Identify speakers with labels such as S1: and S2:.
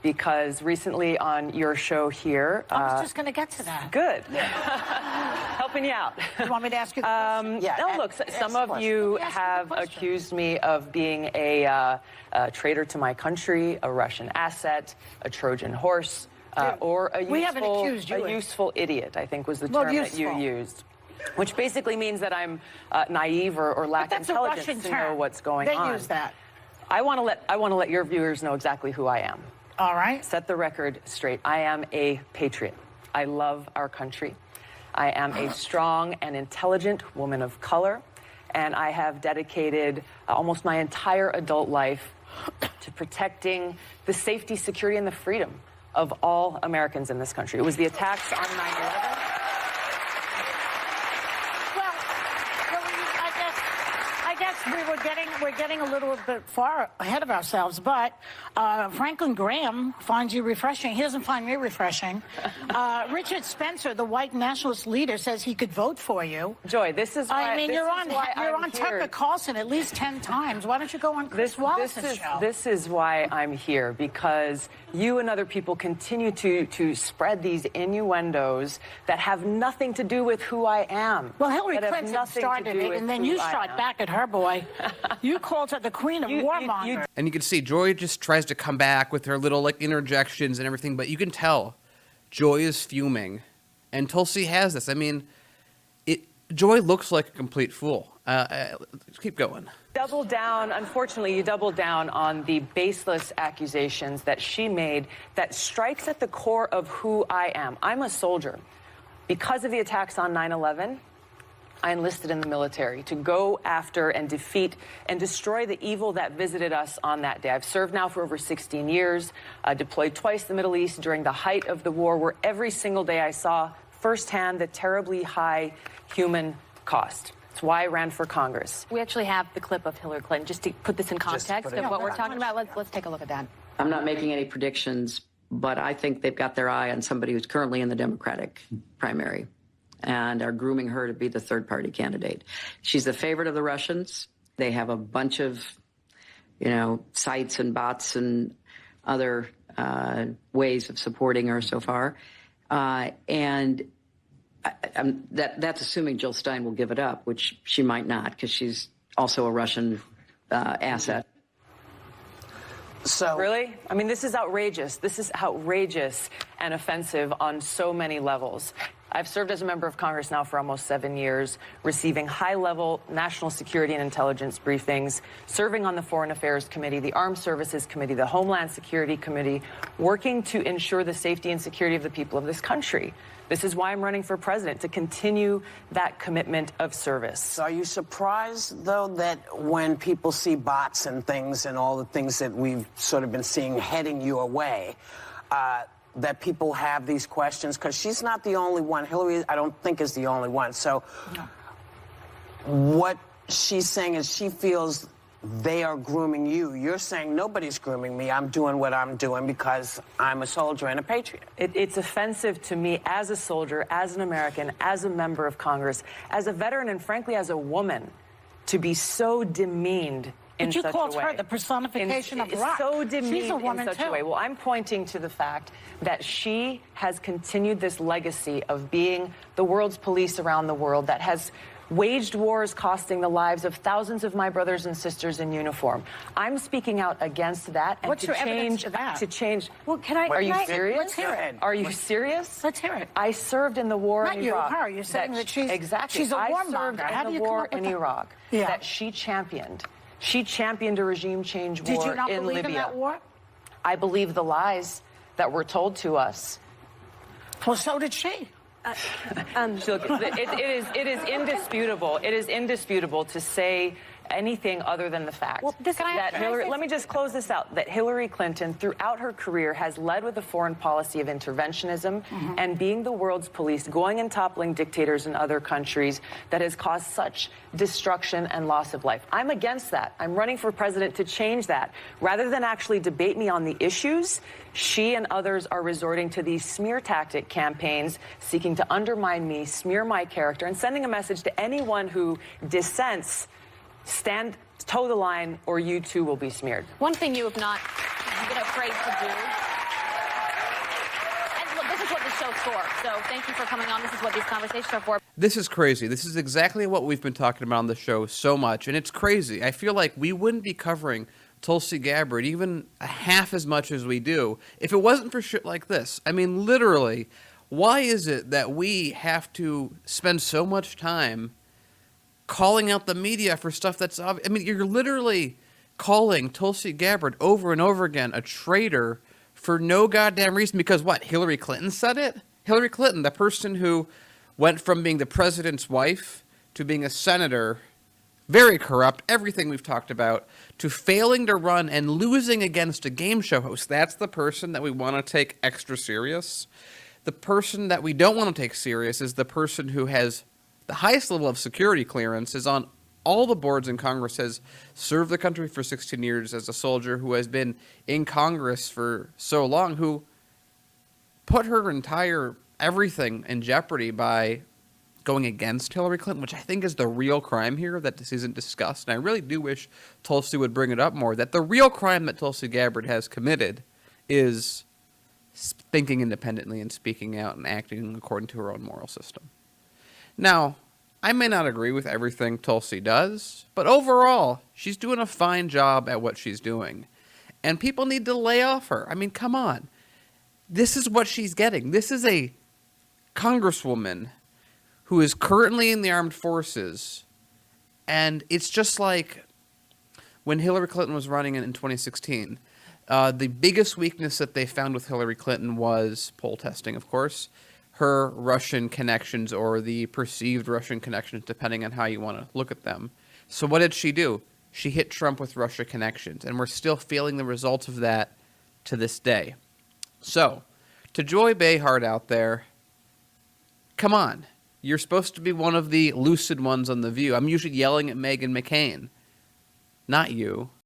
S1: because recently on your show here...
S2: I was just going to get to that.
S1: Good. Helping you out.
S2: You want me to ask you the question?
S1: No, look, some of you have accused me of being a traitor to my country, a Russian asset, a Trojan horse, or a useful idiot, I think was the term that you used. Which basically means that I'm naive or lack intelligence to know what's going on.
S2: They use that.
S1: I want to let your viewers know exactly who I am.
S2: All right.
S1: Set the record straight. I am a patriot. I love our country. I am a strong and intelligent woman of color, and I have dedicated almost my entire adult life to protecting the safety, security, and the freedom of all Americans in this country. It was the attacks on 9/11.
S2: We're getting a little bit far ahead of ourselves, but Franklin Graham finds you refreshing. He doesn't find me refreshing. Richard Spencer, the white nationalist leader, says he could vote for you.
S1: Joy, this is why...
S2: I mean, you're on Tucker Carlson at least 10 times. Why don't you go on Chris Wallace's show?
S1: This is why I'm here, because you and other people continue to spread these innuendos that have nothing to do with who I am.
S2: Well, Hillary Clinton started it, and then you shot back at her, boy. You called her the queen of warmongers.
S3: And you can see Joy just tries to come back with her little interjections and everything, but you can tell Joy is fuming, and Tulsi has this. I mean, Joy looks like a complete fool. Keep going.
S1: Double down, unfortunately, you doubled down on the baseless accusations that she made that strikes at the core of who I am. I'm a soldier. Because of the attacks on 9/11, I enlisted in the military to go after and defeat and destroy the evil that visited us on that day. I've served now for over 16 years, deployed twice to the Middle East during the height of the war, where every single day I saw firsthand the terribly high human cost. That's why I ran for Congress.
S4: We actually have the clip of Hillary Clinton, just to put this in context of what we're talking about. Let's take a look at that.
S5: I'm not making any predictions, but I think they've got their eye on somebody who's currently in the Democratic primary and are grooming her to be the third-party candidate. She's the favorite of the Russians. They have a bunch of, sites and bots and other ways of supporting her so far. And that's assuming Jill Stein will give it up, which she might not, because she's also a Russian asset.
S1: So really? I mean, this is outrageous. This is outrageous and offensive on so many levels. I've served as a member of Congress now for almost 7 years, receiving high-level national security and intelligence briefings, serving on the Foreign Affairs Committee, the Armed Services Committee, the Homeland Security Committee, working to ensure the safety and security of the people of this country. This is why I'm running for president, to continue that commitment of service.
S6: So are you surprised, though, that when people see bots and things and all the things that we've sort of been seeing heading your way, that people have these questions? Because she's not the only one. Hillary, I don't think, is the only one. So what she's saying is she feels they are grooming you. You're saying nobody's grooming me. I'm doing what I'm doing because I'm a soldier and a patriot.
S1: It's offensive to me as a soldier, as an American, as a member of Congress, as a veteran, and frankly, as a woman, to be so demeaned in such a way.
S2: But you called her the personification of rock.
S1: So demeaned
S2: She's a woman
S1: in such a way. Well, I'm pointing to the fact that she has continued this legacy of being the world's police around the world, that has waged wars costing the lives of thousands of my brothers and sisters in uniform. I'm speaking out against that. And
S2: What's your evidence to that?
S1: To change.
S2: Well, can I?
S1: Are you serious?
S2: Let's hear it.
S1: Are you serious?
S2: Let's hear it.
S1: I served in the war in Iraq.
S2: Not you, her. You're saying that she's
S1: exactly.
S2: She's a warmonger.
S1: I served in the war in Iraq that she championed. She championed a regime change war in Libya.
S2: Did you not believe in that war?
S1: I believe the lies that were told to us.
S2: Well, so did she.
S1: Look, it is indisputable. It is indisputable to say anything other than the fact that Hillary, let me just close this out, that Hillary Clinton throughout her career has led with a foreign policy of interventionism and being the world's police, going and toppling dictators in other countries that has caused such destruction and loss of life. I'm against that. I'm running for president to change that. Rather than actually debate me on the issues, she and others are resorting to these smear tactic campaigns, seeking to undermine me, smear my character, and sending a message to anyone who dissents: toe the line, or you too will be smeared.
S4: One thing you have not been afraid to do show score. So thank you for coming on. This is what these conversations are for.
S3: This is crazy. This is exactly what we've been talking about on the show so much, and it's crazy. I feel like we wouldn't be covering Tulsi Gabbard even a half as much as we do if it wasn't for shit like this. I mean, literally, why is it that we have to spend so much time calling out the media for stuff that's obvious? I mean, you're literally calling Tulsi Gabbard over and over again a traitor for no goddamn reason because what? Hillary Clinton said it? Hillary Clinton, the person who went from being the president's wife to being a senator, very corrupt, everything we've talked about, to failing to run and losing against a game show host. That's the person that we want to take extra serious. The person that we don't want to take serious is the person who has the highest level of security clearance, is on all the boards in Congress, has served the country for 16 years as a soldier, who has been in Congress for so long, who put her entire everything in jeopardy by going against Hillary Clinton, which I think is the real crime here that this isn't discussed. And I really do wish Tulsi would bring it up more, that the real crime that Tulsi Gabbard has committed is thinking independently and speaking out and acting according to her own moral system. Now, I may not agree with everything Tulsi does, but overall, she's doing a fine job at what she's doing. And people need to lay off her. I mean, come on. This is what she's getting. This is a congresswoman who is currently in the armed forces. And it's just like when Hillary Clinton was running in 2016. The biggest weakness that they found with Hillary Clinton was poll testing, of course. Her Russian connections, or the perceived Russian connections, depending on how you want to look at them. So what did she do? She hit Trump with Russia connections, and we're still feeling the results of that to this day. So, to Joy Behar out there, come on. You're supposed to be one of the lucid ones on The View. I'm usually yelling at Meghan McCain. Not you.